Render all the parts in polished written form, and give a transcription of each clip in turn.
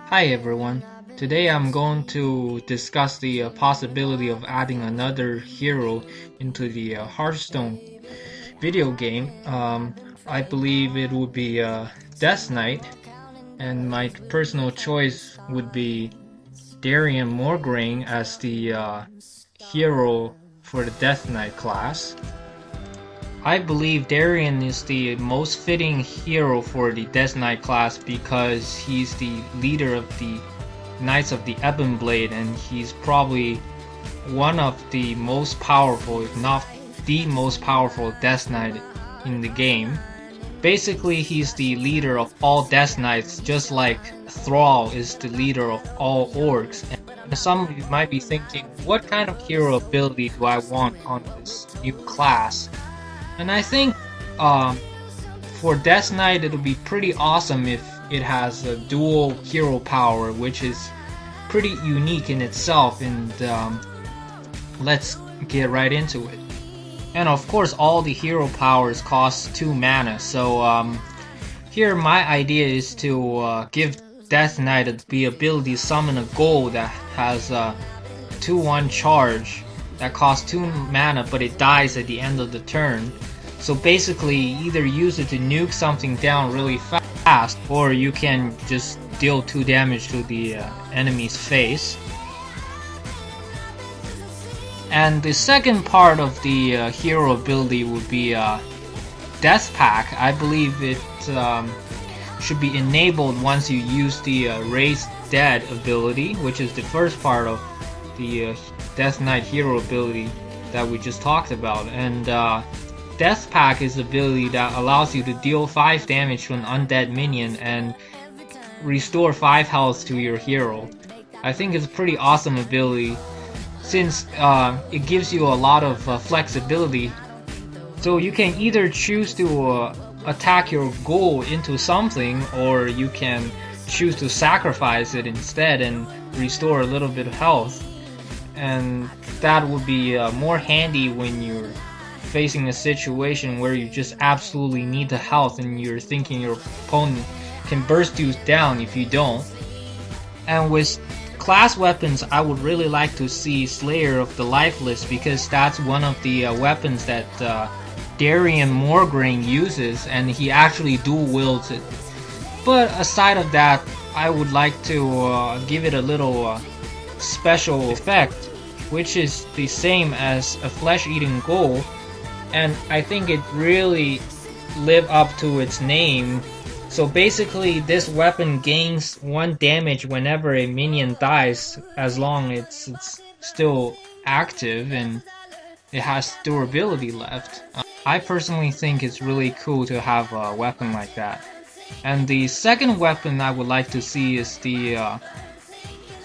Hi everyone. Today I'm going to discuss the possibility of adding another hero into the Hearthstone video game. I believe it would be Death Knight, and my personal choice would be Darian Morgraine as the hero for the Death Knight class. I believe Darian is the most fitting hero for the Death Knight class because he's the leader of the Knights of the Ebon Blade, and he's probably one of the most powerful, if not the most powerful Death Knight in the game. Basically, he's the leader of all Death Knights, just like Thrall is the leader of all Orcs. And some of you might be thinking, what kind of hero ability do I want on this new class? And I think for Death Knight it'll be pretty awesome if it has a dual hero power, which is pretty unique in itself, and let's get right into it. And of course all the hero powers cost 2 mana, so here my idea is to give Death Knight the ability to summon a goal that has a 2/1 charge that costs 2 mana, but it dies at the end of the turn. So basically, either use it to nuke something down really fast, or you can just deal 2 damage to the enemy's face. And the second part of the hero ability would be Death Pack. I believe it should be enabled once you use the Raise Dead ability, which is the first part of the Death Knight hero ability that we just talked about. And Death Pack is the ability that allows you to deal 5 damage to an undead minion and restore 5 health to your hero. I think it's a pretty awesome ability since it gives you a lot of flexibility. So you can either choose to attack your goal into something, or you can choose to sacrifice it instead and restore a little bit of health. And that would be more handy when you're facing a situation where you just absolutely need the health and you're thinking your opponent can burst you down if you don't. And with class weapons, I would really like to see Slayer of the Lifeless, because that's one of the weapons that Darian Morgraine uses, and he actually dual wields it. But aside of that, I would like to give it a little special effect, which is the same as a flesh-eating ghoul, and I think it really lived up to its name. So basically, this weapon gains 1 damage whenever a minion dies, as long as it's still active and it has durability left. I personally think it's really cool to have a weapon like that. And the second weapon I would like to see is the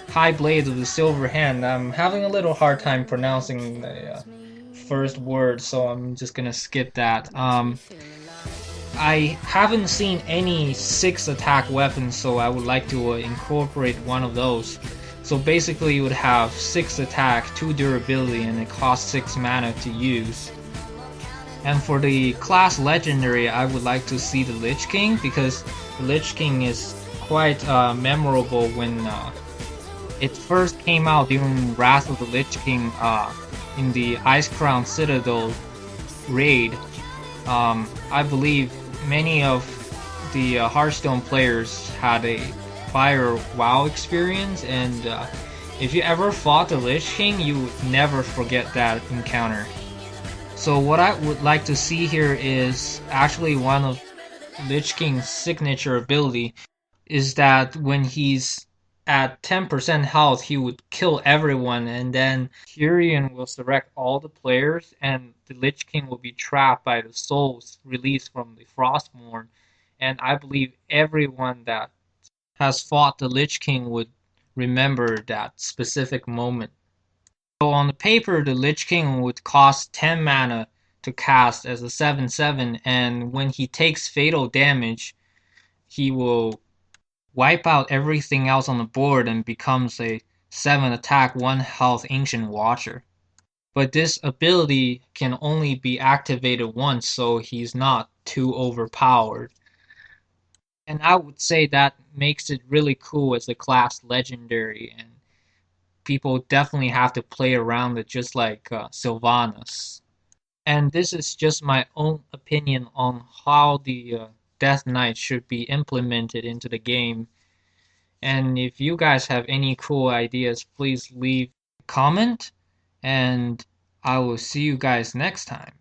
High Blade of the Silver Hand. I'm having a little hard time pronouncing the first word, so I'm just gonna skip that. I haven't seen any 6 attack weapons, so I would like to incorporate one of those. So basically you would have 6 attack, 2 durability, and it costs 6 mana to use. And for the class legendary, I would like to see the Lich King, because the Lich King is quite memorable when it first came out during Wrath of the Lich King in the Icecrown Citadel raid. I believe many of the Hearthstone players had a prior WoW experience, and if you ever fought the Lich King, you would never forget that encounter. So what I would like to see here is actually one of Lich King's signature ability, is that when he's at 10% health, he would kill everyone, and then Tyrion will select all the players, and the Lich King will be trapped by the souls released from the Frostmourne. And I believe everyone that has fought the Lich King would remember that specific moment. So on the paper, the Lich King would cost 10 mana to cast as a 7/7, and when he takes fatal damage, he will wipe out everything else on the board and becomes a 7 attack 1 health Ancient Watcher. But this ability can only be activated once, so he's not too overpowered. And I would say that makes it really cool as a class legendary, and people definitely have to play around it just like Sylvanas. And this is just my own opinion on how the Death Knight should be implemented into the game. And if you guys have any cool ideas, please leave a comment, and I will see you guys next time.